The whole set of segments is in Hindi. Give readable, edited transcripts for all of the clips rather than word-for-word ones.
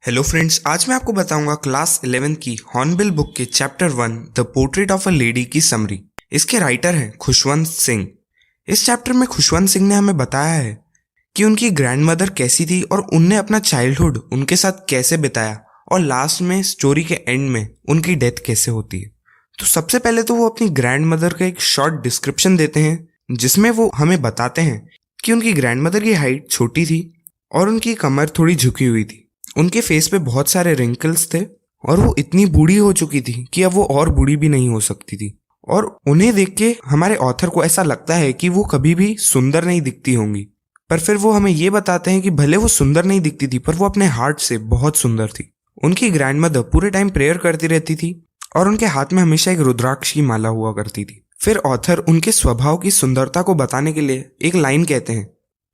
हेलो फ्रेंड्स, आज मैं आपको बताऊंगा क्लास 11 की हॉर्नबिल बुक के chapter 1 the portrait of a lady की समरी। इसके राइटर हैं खुशवंत सिंह। इस चैप्टर में खुशवंत सिंह ने हमें बताया है कि उनकी ग्रैंडमदर कैसी थी और उनने अपना चाइल्डहुड उनके साथ कैसे बिताया और लास्ट में स्टोरी के एंड में उनकी डेथ कैसे होती है। तो सबसे पहले तो वो अपनी ग्रैंडमदर का एक शॉर्ट डिस्क्रिप्शन देते हैं जिसमें वो हमें बताते हैं कि उनकी ग्रैंडमदर की हाइट छोटी थी और उनकी कमर थोड़ी झुकी हुई थी। उनके फेस पे बहुत सारे रिंकल्स थे और वो इतनी बूढ़ी हो चुकी थी कि अब वो और बूढ़ी भी नहीं हो सकती थी। और उन्हें देख के हमारे ऑथर को ऐसा लगता है कि वो कभी भी सुंदर नहीं दिखती होंगी, पर फिर वो हमें ये बताते हैं कि भले वो सुंदर नहीं दिखती थी पर वो अपने हार्ट से बहुत सुंदर थी। उनकी ग्रैंडमदर पूरे टाइम प्रेयर करती रहती थी और उनके हाथ में हमेशा एक रुद्राक्ष की माला हुआ करती थी। फिर ऑथर उनके स्वभाव की सुंदरता को बताने के लिए एक लाइन कहते हैं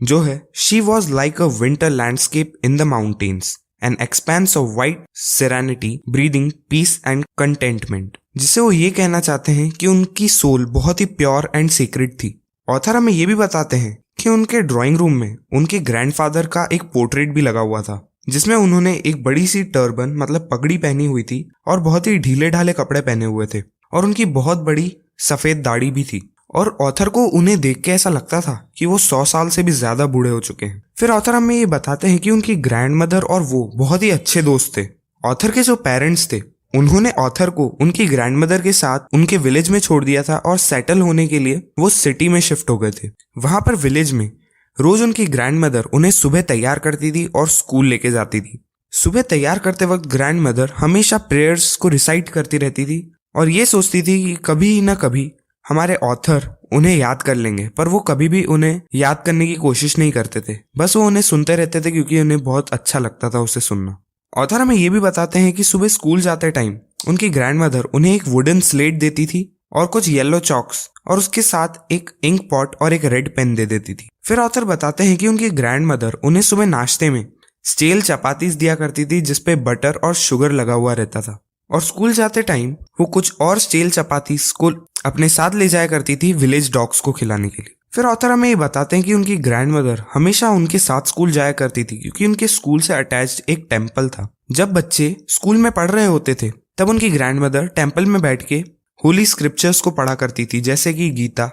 जो है, she was like a winter landscape in the mountains, an expanse of white serenity breathing peace and contentment. जिसे वो ये कहना चाहते हैं कि उनकी सोल बहुत ही प्योर एंड सीक्रेट थी। ऑथर हमें ये भी बताते हैं कि उनके ड्राइंग रूम में उनके ग्रैंडफादर का एक पोर्ट्रेट भी लगा हुआ था जिसमें उन्होंने एक बड़ी सी टर्बन मतलब पगड़ी पहनी हुई थी और बहुत ही ढीले ढाले कपड़े पहने हुए थे और उनकी बहुत बड़ी सफेद दाढ़ी भी थी। और ऑथर को उन्हें देख के ऐसा लगता था कि वो 100 साल से भी ज्यादा बूढ़े हो चुके हैं। फिर ऑथर हमें ये बताते हैं कि उनकी ग्रैंडमदर और वो बहुत ही अच्छे दोस्त थे। ऑथर के जो पेरेंट्स थे उन्होंने ऑथर को उनकी ग्रैंडमदर के साथ उनके विलेज में छोड़ दिया था और सेटल होने के लिए वो सिटी में शिफ्ट हो गए थे। वहां पर विलेज में रोज उनकी ग्रैंडमदर उन्हें सुबह तैयार करती थी और स्कूल लेके जाती थी। सुबह तैयार करते वक्त ग्रैंडमदर हमेशा प्रेयर्स को रिसाइट करती रहती थी और ये सोचती थी कि कभी ना कभी हमारे ऑथर उन्हें याद कर लेंगे, पर वो कभी भी उन्हें याद करने की कोशिश नहीं करते थे। बस वो उन्हें सुनते रहते थे क्योंकि उन्हें बहुत अच्छा लगता था उसे सुनना। ऑथर हमें ये भी बताते हैं कि सुबह स्कूल जाते टाइम उनकी ग्रैंडमदर उन्हें एक वुडन स्लेट देती थी और कुछ येलो चॉक्स और उसके साथ एक इंक पॉट और एक रेड पेन दे देती थी। फिर ऑथर बताते हैं कि उनकी ग्रैंडमदर उन्हें सुबह नाश्ते में स्टील चपातीस दिया करती थी जिसपे बटर और शुगर लगा हुआ रहता था और स्कूल जाते टाइम वो कुछ और स्टील चपातीस को अपने साथ ले जाया करती थी विलेज डॉग्स को खिलाने के लिए। फिर ऑथर हमें ये बताते हैं कि उनकी ग्रैंडमदर हमेशा उनके साथ स्कूल जाया करती थी क्योंकि उनके स्कूल से अटैच्ड एक टेम्पल था। जब बच्चे स्कूल में पढ़ रहे होते थे तब उनकी ग्रैंडमदर टेम्पल में बैठ के होली स्क्रिप्चर्स को पढ़ा करती थी जैसे कि गीता,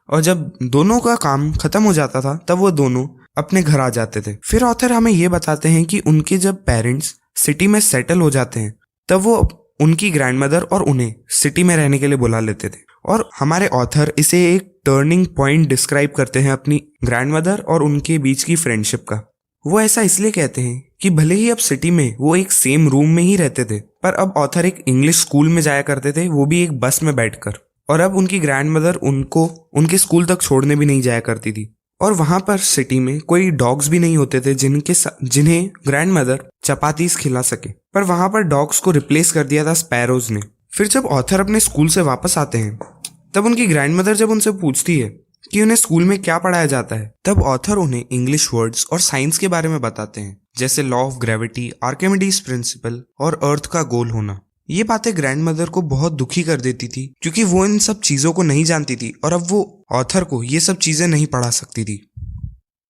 और जब दोनों का काम खत्म हो जाता था तब वो दोनों अपने घर आ जाते थे। फिर ऑथर हमें ये बताते हैं कि उनके जब पेरेंट्स सिटी में सेटल हो जाते हैं तब वो उनकी ग्रैंडमदर और उन्हें सिटी में रहने के लिए बुला लेते थे। और हमारे ऑथर इसे एक टर्निंग पॉइंट डिस्क्राइब करते हैं अपनी ग्रैंडमदर और उनके बीच की फ्रेंडशिप का। वो ऐसा इसलिए कहते हैं कि भले ही अब सिटी में वो एक सेम रूम में ही रहते थे पर अब ऑथर एक इंग्लिश स्कूल में जाया करते थे, वो भी एक बस में बैठकर, और अब उनकी ग्रैंडमदर उनको उनके स्कूल तक छोड़ने भी नहीं जाया करती थी। और वहां पर सिटी में कोई डॉग्स भी नहीं होते थे जिन्हें ग्रैंडमदर चपातीस खिला सके, पर वहां पर डॉग्स को रिप्लेस कर दिया था स्पैरोज ने। फिर जब ऑथर अपने स्कूल से वापस आते हैं तब उनकी ग्रैंडमदर जब उनसे पूछती है कि उन्हें स्कूल में क्या पढ़ाया जाता है तब ऑथर उन्हें इंग्लिश वर्ड्स और साइंस के बारे में बताते हैं जैसे law of gravity, Archimedes principal और अर्थ का गोल होना। ये बातें ग्रैंडमदर को बहुत दुखी कर देती थी क्योंकि वो इन सब चीजों को नहीं जानती थी और अब वो ऑथर को ये सब चीजें नहीं पढ़ा सकती थी।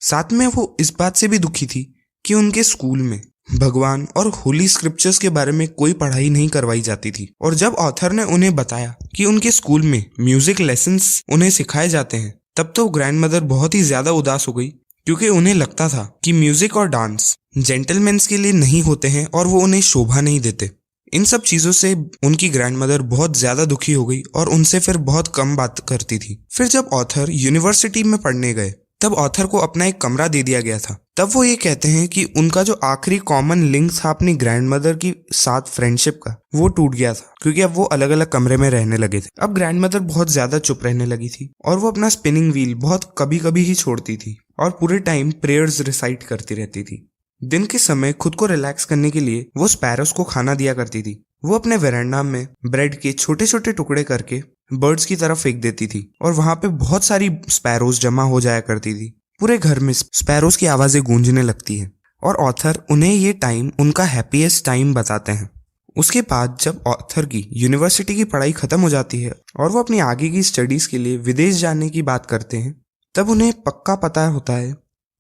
साथ में वो इस बात से भी दुखी थी कि उनके स्कूल में भगवान और होली स्क्रिप्चर्स के बारे में कोई पढ़ाई नहीं करवाई जाती थी। और जब ऑथर ने उन्हें बताया कि उनके स्कूल में म्यूजिक लेसन्स उन्हें सिखाए जाते हैं तब तो ग्रैंडमदर बहुत ही ज्यादा उदास हो गई क्योंकि उन्हें लगता था कि म्यूजिक और डांस जेंटलमैन्स के लिए नहीं होते हैं और वो उन्हें शोभा नहीं देते। इन सब चीजों से उनकी ग्रैंडमदर बहुत ज्यादा दुखी हो गई और उनसे फिर बहुत कम बात करती थी। फिर जब ऑथर यूनिवर्सिटी में पढ़ने गए तब ऑथर को अपना एक कमरा दे दिया गया था। तब वो ये कहते हैं कि उनका जो आखिरी कॉमन लिंक था अपनी ग्रैंडमदर की साथ फ्रेंडशिप का वो टूट गया था क्योंकि अब वो अलग अलग कमरे में रहने लगे थे। अब ग्रैंडमदर बहुत ज्यादा चुप रहने लगी थी और वो अपना स्पिनिंग व्हील बहुत कभी कभी ही छोड़ती थी और पूरे टाइम प्रेयर्स रिसाइट करती रहती थी। दिन के समय खुद को रिलैक्स करने के लिए वो स्पैरोस को खाना दिया करती थी। वो अपने वेरांडा में ब्रेड के छोटे छोटे टुकड़े करके बर्ड्स की तरफ फेंक देती थी और वहां पे बहुत सारी स्पैरोस जमा हो जाया करती थी। पूरे घर में स्पैरोस की आवाजें गूंजने लगती हैं और ऑथर उन्हें ये टाइम उनका हैप्पीएस्ट टाइम बताते हैं। उसके बाद जब ऑथर की यूनिवर्सिटी की पढ़ाई खत्म हो जाती है और वो अपनी आगे की स्टडीज के लिए विदेश जाने की बात करते हैं तब उन्हें पक्का पता होता है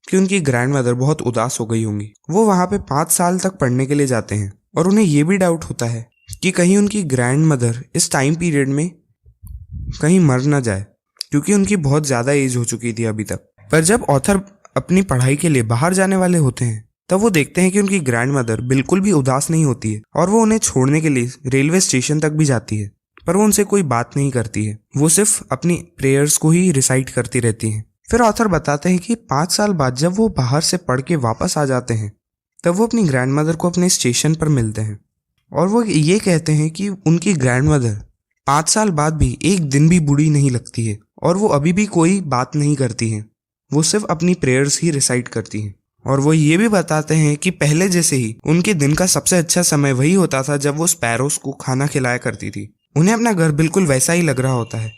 कि उनकी ग्रैंडमदर बहुत उदास हो गई होंगी। वो वहाँ पे 5 साल तक पढ़ने के लिए जाते हैं और उन्हें ये भी डाउट होता है कि कहीं उनकी ग्रैंडमदर इस टाइम पीरियड में कहीं मर ना जाए, क्योंकि उनकी बहुत ज़्यादा एज हो चुकी थी अभी तक। पर जब ऑथर अपनी पढ़ाई के लिए बाहर जाने वाले होते हैं तब वो देखते हैं कि उनकी ग्रैंडमदर बिल्कुल भी उदास नहीं होती है और वो उन्हें छोड़ने के लिए रेलवे स्टेशन तक भी जाती है, पर वो उनसे कोई बात नहीं करती है। वो सिर्फ अपनी प्रेयर्स को ही रिसाइट करती रहती हैं। फिर ऑथर बताते हैं कि 5 साल बाद जब वो बाहर से पढ़ के वापस आ जाते हैं तब वो अपनी ग्रैंडमदर को अपने स्टेशन पर मिलते हैं और वो ये कहते हैं कि उनकी ग्रैंडमदर 5 साल बाद भी एक दिन भी बूढ़ी नहीं लगती है और वो अभी भी कोई बात नहीं करती हैं। वो सिर्फ अपनी प्रेयर्स ही रिसाइट करती हैं। और वो ये भी बताते हैं कि पहले जैसे ही उनके दिन का सबसे अच्छा समय वही होता था जब वो स्पैरोस को खाना खिलाया करती थी। उन्हें अपना घर बिल्कुल वैसा ही लग रहा होता है।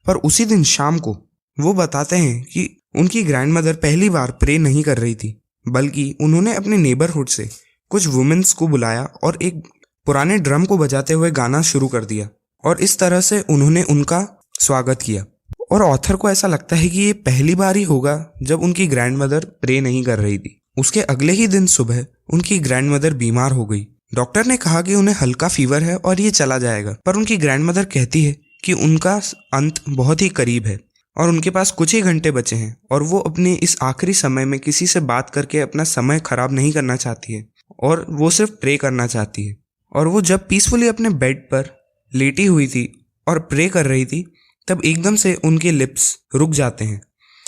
पर उसी दिन शाम को वो बताते हैं कि उनकी ग्रैंडमदर पहली बार प्रे नहीं कर रही थी, बल्कि उन्होंने अपने नेबरहुड से कुछ वुमेन्स को बुलाया और एक पुराने ड्रम को बजाते हुए गाना शुरू कर दिया और इस तरह से उन्होंने उनका स्वागत किया। और ऑथर को ऐसा लगता है कि ये पहली बार ही होगा जब उनकी ग्रैंडमदर प्रे नहीं कर रही थी। उसके अगले ही दिन सुबह उनकी ग्रैंडमदर बीमार हो गई। डॉक्टर ने कहा कि उन्हें हल्का फीवर है और ये चला जाएगा, पर उनकी ग्रैंडमदर कहती है कि उनका अंत बहुत ही करीब है और उनके पास कुछ ही घंटे बचे हैं और वो अपने इस आखिरी समय में किसी से बात करके अपना समय खराब नहीं करना चाहती है और वो सिर्फ प्रे करना चाहती है। और वो जब पीसफुली अपने बेड पर लेटी हुई थी और प्रे कर रही थी तब एकदम से उनके लिप्स रुक जाते हैं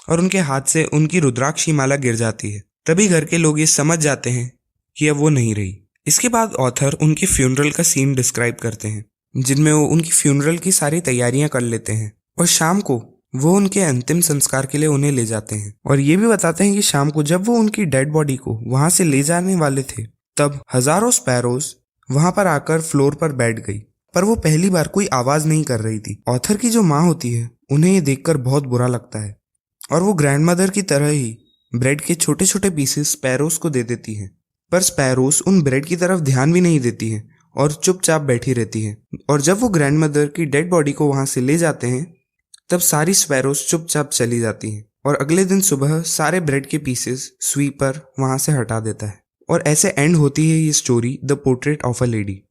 और उनके हाथ से उनकी रुद्राक्षी माला गिर जाती है। तभी घर के लोग ये समझ जाते हैं कि अब वो नहीं रही। इसके बाद ऑथर उनकी फ्यूनरल का सीन डिस्क्राइब करते हैं, जिनमें वो उनकी फ्यूनरल की सारी तैयारियां कर लेते हैं और शाम को वो उनके अंतिम संस्कार के लिए उन्हें ले जाते हैं। और ये भी बताते हैं कि शाम को जब वो उनकी डेड बॉडी को वहां से ले जाने वाले थे तब हजारों स्पैरोज वहां पर आकर फ्लोर पर बैठ गई, पर वो पहली बार कोई आवाज नहीं कर रही थी। ऑथर की जो माँ होती है उन्हें ये देखकर बहुत बुरा लगता है और वो ग्रैंडमदर की तरह ही ब्रेड के छोटे छोटे पीसेस स्पैरोज को दे देती है, पर स्पैरोज उन ब्रेड की तरफ ध्यान भी नहीं देती है और चुपचाप बैठी रहती है। और जब वो ग्रैंडमदर की डेड बॉडी को वहां से ले जाते हैं तब सारी स्पैरोज चुपचाप चली जाती हैं और अगले दिन सुबह सारे ब्रेड के पीसेस स्वीपर वहां से हटा देता है। और ऐसे एंड होती है ये story the portrait of a lady.